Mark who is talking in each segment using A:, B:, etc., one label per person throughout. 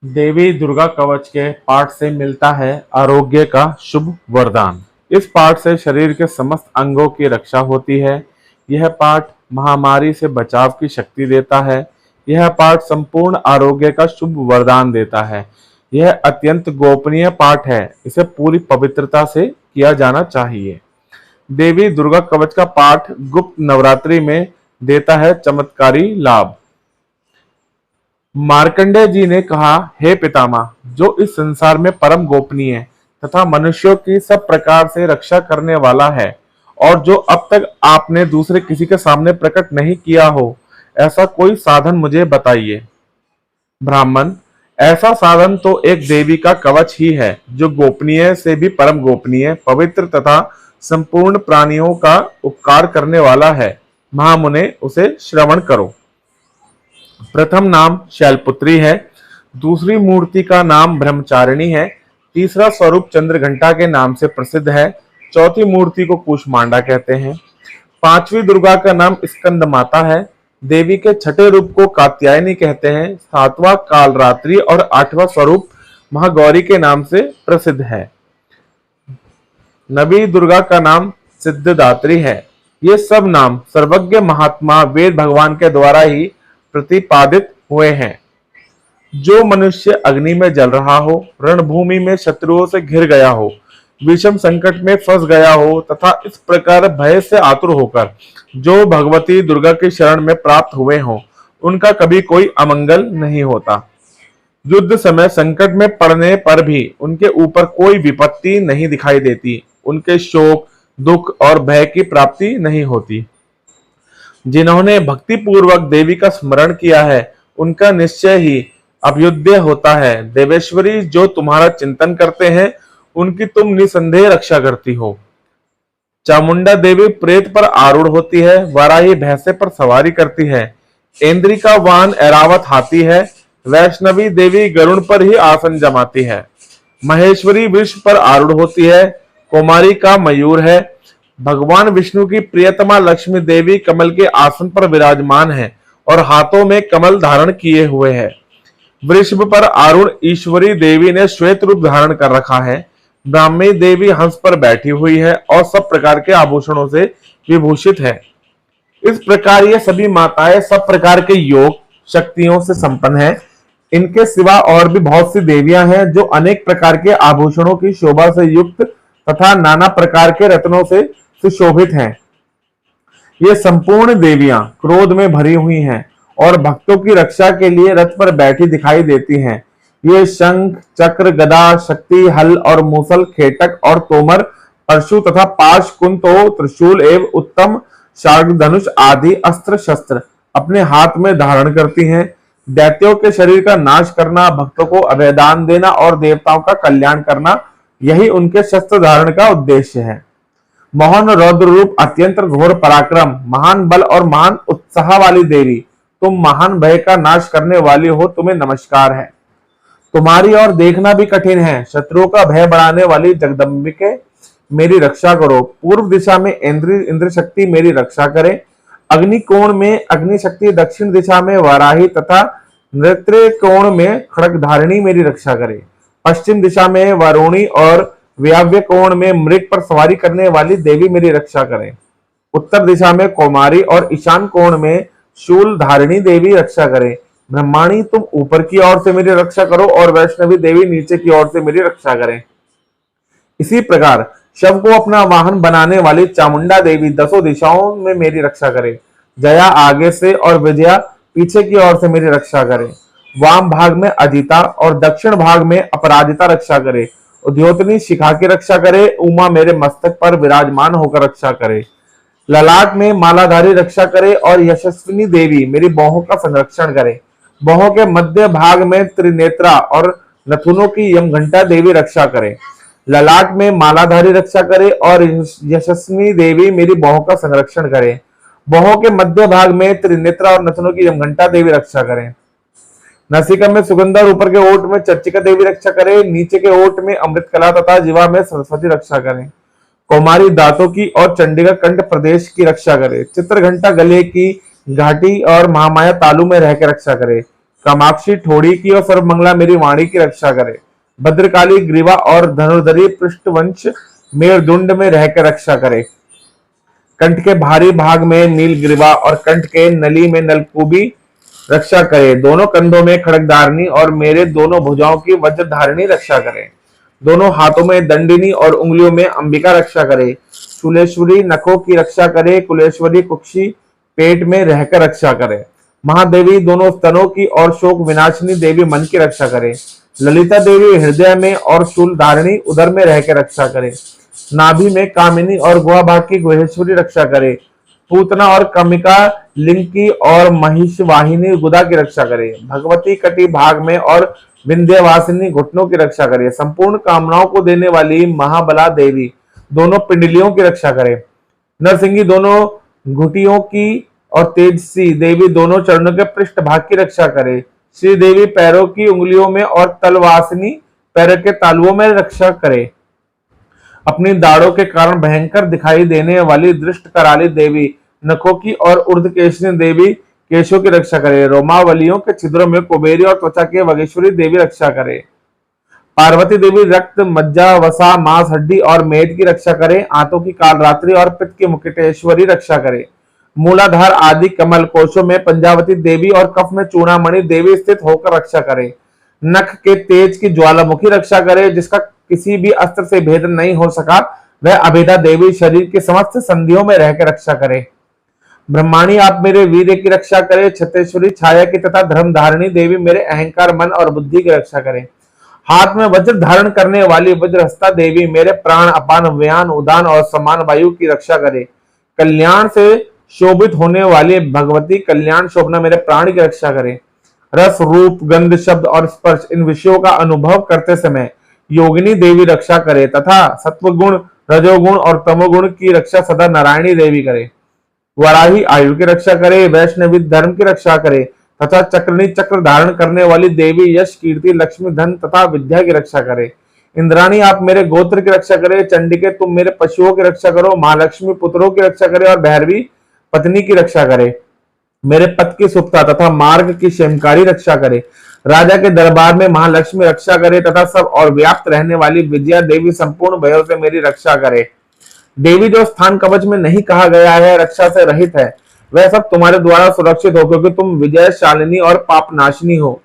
A: देवी दुर्गा कवच के पाठ से मिलता है आरोग्य का शुभ वरदान। इस पाठ से शरीर के समस्त अंगों की रक्षा होती है। यह पाठ महामारी से बचाव की शक्ति देता है। यह पाठ संपूर्ण आरोग्य का शुभ वरदान देता है। यह अत्यंत गोपनीय पाठ है। इसे पूरी पवित्रता से किया जाना चाहिए। देवी दुर्गा कवच का पाठ गुप्त नवरात्रि में देता है चमत्कारी लाभ। मार्कंडेय जी ने कहा, हे पितामह, जो इस संसार में परम गोपनीय तथा मनुष्यों की सब प्रकार से रक्षा करने वाला है और जो अब तक आपने दूसरे किसी के सामने प्रकट नहीं किया हो, ऐसा कोई साधन मुझे बताइए। ब्राह्मण, ऐसा साधन तो एक देवी का कवच ही है, जो गोपनीय से भी परम गोपनीय, पवित्र तथा संपूर्ण प्राणियों का उपकार करने वाला है। महामुने, उसे श्रवण करो। प्रथम नाम शैलपुत्री है। दूसरी मूर्ति का नाम ब्रह्मचारिणी है। तीसरा स्वरूप चंद्रघंटा के नाम से प्रसिद्ध है। चौथी मूर्ति को कूष्मांडा कहते हैं। पांचवी दुर्गा का नाम स्कंद माता है। देवी के छठे रूप को कात्यायनी कहते हैं। सातवां कालरात्रि और आठवां स्वरूप महागौरी के नाम से प्रसिद्ध है। नवी दुर्गा का नाम सिद्धिदात्री है। ये सब नाम सर्वज्ञ महात्मा वेद भगवान के द्वारा ही प्रतिपादित हुए हैं। जो मनुष्य अग्नि में जल रहा हो, रणभूमि में शत्रुओं से घिर गया हो, विषम संकट में फंस गया हो तथा इस प्रकार भय से आतुर होकर जो भगवती दुर्गा की शरण में प्राप्त हुए हों, उनका कभी कोई अमंगल नहीं होता। युद्ध समय संकट में पड़ने पर भी उनके ऊपर कोई विपत्ति नहीं दिखाई देती। उनके शोक, दुख और भय की प्राप्ति नहीं होती। जिन्होंने भक्ति पूर्वक देवी का स्मरण किया है, उनका निश्चय ही अभ्युदय होता है। देवेश्वरी, जो तुम्हारा चिंतन करते हैं, उनकी तुम निसंदेह रक्षा करती हो। चामुंडा देवी प्रेत पर आरूढ़ होती है। वाराही भैंसे पर सवारी करती है। इंद्री का वाहन ऐरावत हाथी है। वैष्णवी देवी गरुड़ पर ही आसन जमाती है। महेश्वरी वृष पर आरूढ़ होती है। कुमारी का मयूर है। भगवान विष्णु की प्रियतमा लक्ष्मी देवी कमल के आसन पर विराजमान है और हाथों में कमल धारण किए हुए है। वृषभ पर आरूढ़ ईश्वरी देवी ने श्वेत रूप धारण कर रखा है। ब्राह्मी देवी हंस पर बैठी हुई है और सब प्रकार के आभूषणों से विभूषित है। इस प्रकार ये सभी माताएं सब प्रकार के योग शक्तियों से संपन्न है। इनके सिवा और भी बहुत सी देवियां हैं जो अनेक प्रकार के आभूषणों की शोभा से युक्त तथा नाना प्रकार के रत्नों से सुशोभित हैं। ये संपूर्ण देवियां क्रोध में भरी हुई हैं और भक्तों की रक्षा के लिए रथ पर बैठी दिखाई देती हैं। ये शंख, चक्र, गदा, शक्ति, हल और मूसल, खेटक और तोमर, परशु तथा पाश, कुंतो, त्रिशूल एवं उत्तम शार्ग धनुष आदि अस्त्र शस्त्र अपने हाथ में धारण करती हैं। दैत्यों के शरीर का नाश करना, भक्तों को अभयदान देना और देवताओं का कल्याण करना, यही उनके शस्त्र धारण का उद्देश्य है। मोहन रौद्र रूप, अत्यंत घोर पराक्रम, महान बल और महान उत्साह वाली देवी, तुम महान भय का नाश करने वाली हो, तुम्हें नमस्कार है। तुम्हारी ओर देखना भी कठिन है। शत्रुओं का भय बढ़ाने वाली जगदम्बिके, मेरी रक्षा करो। पूर्व दिशा में इंद्र शक्ति मेरी रक्षा करे। अग्नि कोण में अग्नि शक्ति, दक्षिण दिशा में वाराही तथा नृत्य कोण में खड्गधारिणी मेरी रक्षा करे। पश्चिम दिशा में वरुणी और व्याव्य कोण में मृग पर सवारी करने वाली देवी मेरी रक्षा करें। उत्तर दिशा में कौमारी और ईशान कोण में शूल धारिणी देवी रक्षा करें। ब्रह्माणी, तुम ऊपर की ओर से मेरी रक्षा करो और वैष्णवी देवी नीचे की ओर से मेरी रक्षा करें। इसी प्रकार शव को अपना वाहन बनाने वाली चामुंडा देवी दसों दिशाओं में मेरी रक्षा करे। जया आगे से और विजया पीछे की ओर से मेरी रक्षा करे। वाम भाग में अजिता और दक्षिण भाग में अपराजिता रक्षा करे। उद्योतनी शिखा की रक्षा करे। उमा मेरे मस्तक पर विराजमान होकर रक्षा करे। ललाट में मालाधारी रक्षा करे और यशस्विनी देवी मेरी बाहों का संरक्षण करे। बाहों के मध्य भाग में त्रिनेत्रा और नथुनों की यमघंटा देवी रक्षा करे। ललाट में मालाधारी रक्षा करे और यशस्विनी देवी मेरी बाहों का संरक्षण करे। बाहों के मध्य भाग में त्रिनेत्रा और नथुनों की यमघंटा देवी रक्षा करें। नासिका में सुगंधा, ऊपर के ओट में चर्चिका देवी रक्षा करे। नीचे के ओट में अमृत कला तथा जीवा में सरस्वती रक्षा करें। कौमारी दांतों की और चंडिका कंठ प्रदेश की रक्षा करे। चित्रघंटा गले की घाटी और महामाया तालु में रहकर रक्षा करे। कामाक्षी ठोड़ी की और सर्वमंगला मेरी वाणी की रक्षा करे। भद्रकाली ग्रीवा और धनुर्धरी पृष्ठवंश मेरुदंड में रहकर रक्षा करे। कंठ के भारी भाग में नील ग्रीवा और कंठ के नली में नलकूबी रक्षा करे। दोनों कंधों में खड़गधारणी और मेरे दोनों भुजाओं की वज्रधारिणी रक्षा करे। दोनों हाथों में दंडिनी और उंगलियों में अंबिका रक्षा करे। शूलेश्वरी नखों की रक्षा करे। कुलेश्वरी कुक्षी पेट में रहकर रक्षा करे। महादेवी दोनों स्तनों की और शोक विनाशिनी देवी मन की रक्षा करे। ललिता देवी हृदय में और शूल धारिणी उदर में रहकर रक्षा करे। नाभि में कामिनी और गुहा भाग की गुहेश्वरी रक्षा करे। पूतना और कमिका लिंग की और महिष वाहिनी गुदा की रक्षा करे। भगवती कटी भाग में और विंध्यवासिनी घुटनों की रक्षा करे। संपूर्ण कामनाओं को देने वाली महाबला देवी दोनों पिंडलियों की रक्षा करे। नरसिंही दोनों घुटियों की और तेजसी देवी दोनों चरणों के पृष्ठ भाग की रक्षा करे। श्री देवी पैरों की उंगलियों में और तलवासिनी पैरों के तालुओं में रक्षा करे। अपनी दाढ़ों के कारण भयंकर दिखाई देने वाली दृष्ट कराली देवी नखों की और ऊर्ध्वकेशिनी देवी केशों की रक्षा करे। रोमावलियों के छिद्रों में कुबेरी और त्वचा की वगेश्वरी देवी रक्षा करे। पार्वती देवी रक्त मज्जा वसा मांस हड्डी और मेद की रक्षा करे। आंतों की कालरात्रि और पित्त की मुकुटेश्वरी रक्षा करे। मूलाधार आदि कमल कोशों में पंजावती देवी और कफ में चूड़ामणि देवी स्थित होकर रक्षा करे। नख के तेज की ज्वालामुखी रक्षा करे। जिसका किसी भी अस्त्र से भेद नहीं हो सका वह अभेदा देवी शरीर के समस्त संधियों में रहकर रक्षा करे। ब्रह्माणी आप मेरे वीर्य की रक्षा करे। छत्तेश्वरी छाया की तथा धर्म धारिणी देवी मेरे अहंकार मन और बुद्धि की रक्षा करे। हाथ में वज्र धारण करने वाली वज्रहस्ता देवी मेरे प्राण अपान व्यान उदान और समान वायु की रक्षा करे। कल्याण से शोभित होने वाली भगवती कल्याण शोभना मेरे प्राण की रक्षा करे। रस रूप गंध शब्द और स्पर्श इन विषयों का अनुभव करते समय योगिनी देवी रक्षा करे तथा सत्वगुण रजोगुण और तमोगुण की रक्षा सदा नारायणी देवी करे। वराही आयु की रक्षा करे। वैष्णवी धर्म की रक्षा करे तथा चक्रनी चक्र धारण करने वाली देवी यश कीर्ति लक्ष्मी धन तथा विद्या की रक्षा करे। इंद्राणी आप मेरे गोत्र की रक्षा करे। चंडिके तुम मेरे पशुओं की रक्षा करो। महालक्ष्मी पुत्रों की रक्षा करे और भैरवी पत्नी की रक्षा करे। मेरे पथ की सुखता तथा मार्ग की क्षेमकारी रक्षा करे। राजा के दरबार में महालक्ष्मी रक्षा करे तथा सब और व्याप्त रहने वाली विजया देवी संपूर्ण भयों से मेरी रक्षा करे। देवी जो स्थान कवच में नहीं कहा गया है रक्षा से रहित है वह सब तुम्हारे द्वारा सुरक्षित हो क्योंकि तुम विजयशालिनी और पापनाशिनी हो।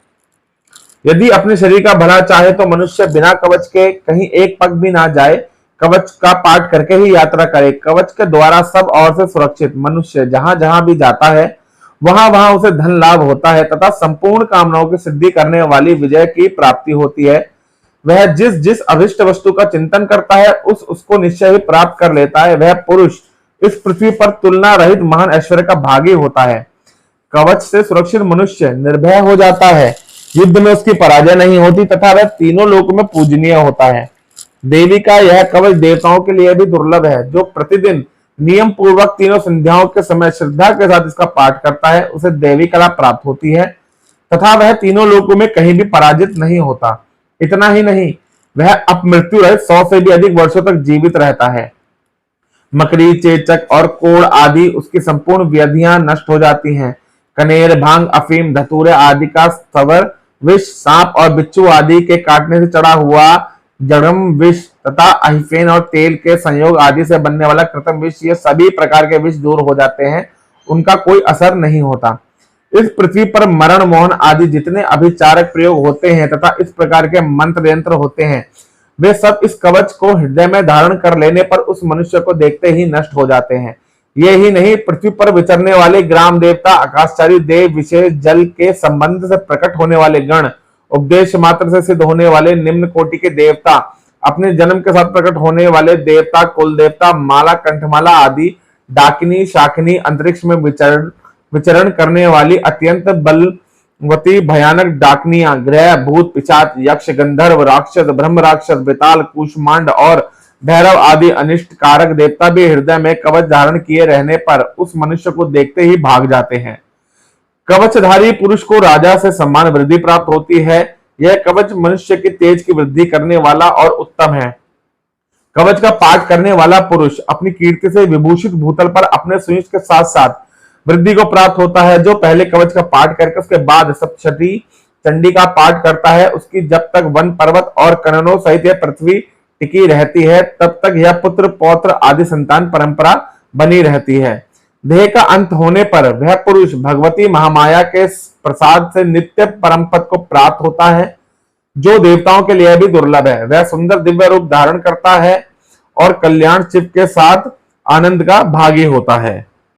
A: यदि अपने शरीर का भला चाहे तो मनुष्य बिना कवच के कहीं एक पग भी ना जाए। कवच का पाठ करके ही यात्रा करे। कवच के द्वारा सब और से सुरक्षित मनुष्य जहां जहां भी जाता है वहां वहां उसे धन लाभ होता है तथा संपूर्ण कामनाओं की सिद्धि करने वाली विजय की प्राप्ति होती है। वह जिस जिस अभिष्ट वस्तु का चिंतन करता है उसको निश्चय ही प्राप्त कर लेता है। वह पुरुष इस पृथ्वी पर तुलना रहित महान ऐश्वर्य का भागी होता है। कवच से सुरक्षित मनुष्य निर्भय हो जाता है। युद्ध में उसकी पराजय नहीं होती तथा वह तीनों लोक में पूजनीय होता है। देवी का यह कवच देवताओं के लिए भी दुर्लभ है। जो प्रतिदिन नियम पूर्वक तीनों संध्याओं के समय श्रद्धा के साथ इसका पाठ करता है उसे देवी कला प्राप्त होती है तथा वह तीनों लोकों में कहीं भी पराजित नहीं होता। इतना ही नहीं वह अपमृत्यु रहित 100 से भी अधिक वर्षों तक जीवित रहता है। मकड़ी चेचक और कोड़ आदि उसकी संपूर्ण व्याधियां नष्ट हो जाती हैं। कनेर भांग अफीम धतूरे आदि का स्थवर विष सांप और बिच्छू आदि के काटने से चढ़ा हुआ जड़म विष तथा अहिफेन और तेल के संयोग आदि से बनने वाला कृत्रिम विष ये सभी प्रकार के विष दूर हो जाते हैं। उनका कोई असर नहीं होता। इस पृथ्वी पर मरण मोहन आदि जितने अभिचारक प्रयोग होते हैं तथा इस प्रकार के मंत्र यंत्र होते हैं वे सब इस कवच को हृदय में धारण कर लेने पर उस मनुष्य को देखते ही नष्ट हो जाते हैं। ये ही नहीं पृथ्वी पर विचरने वाले ग्राम देवता आकाशचारी देव विशेष जल के संबंध से प्रकट होने वाले गण उपदेश मात्र से सिद्ध होने वाले निम्न कोटि के देवता अपने जन्म के साथ प्रकट होने वाले देवता कुल देवता माला कंठमाला आदि डाकिनी शाकिनी अंतरिक्ष में विचरण करने वाली अत्यंत बलवती भयानक डाकनियां ग्रह भूत पिशाच यक्ष गंधर्व राक्षस ब्रह्म राक्षस बेताल कूष्मांड और भैरव आदि अनिष्ट कारक देवता भी हृदय में कवच धारण किए रहने पर उस मनुष्य को देखते ही भाग जाते हैं। कवचधारी पुरुष को राजा से सम्मान वृद्धि प्राप्त होती है। यह कवच मनुष्य के तेज की वृद्धि करने वाला और उत्तम है। कवच का पाठ करने वाला पुरुष अपनी कीर्ति से विभूषित भूतल पर अपने सुनिश्च के साथ साथ वृद्धि को प्राप्त होता है। जो पहले कवच का पाठ करके उसके बाद सप्तशती चंडी का पाठ करता है, उसकी जब तक वन पर्वत और कननों सहित यह पृथ्वी टिकी रहती है, तब तक यह पुत्र पौत्र आदि संतान परंपरा बनी रहती है। देह का अंत होने पर वह पुरुष भगवती महामाया के प्रसाद से नित्य परम पद को प्राप्त होता है, जो देवताओं के लिए भी दुर्लभ है। वह सुंदर दिव्य रूप धारण करता है और कल्याण शिव के साथ आनंद का भागी होता है।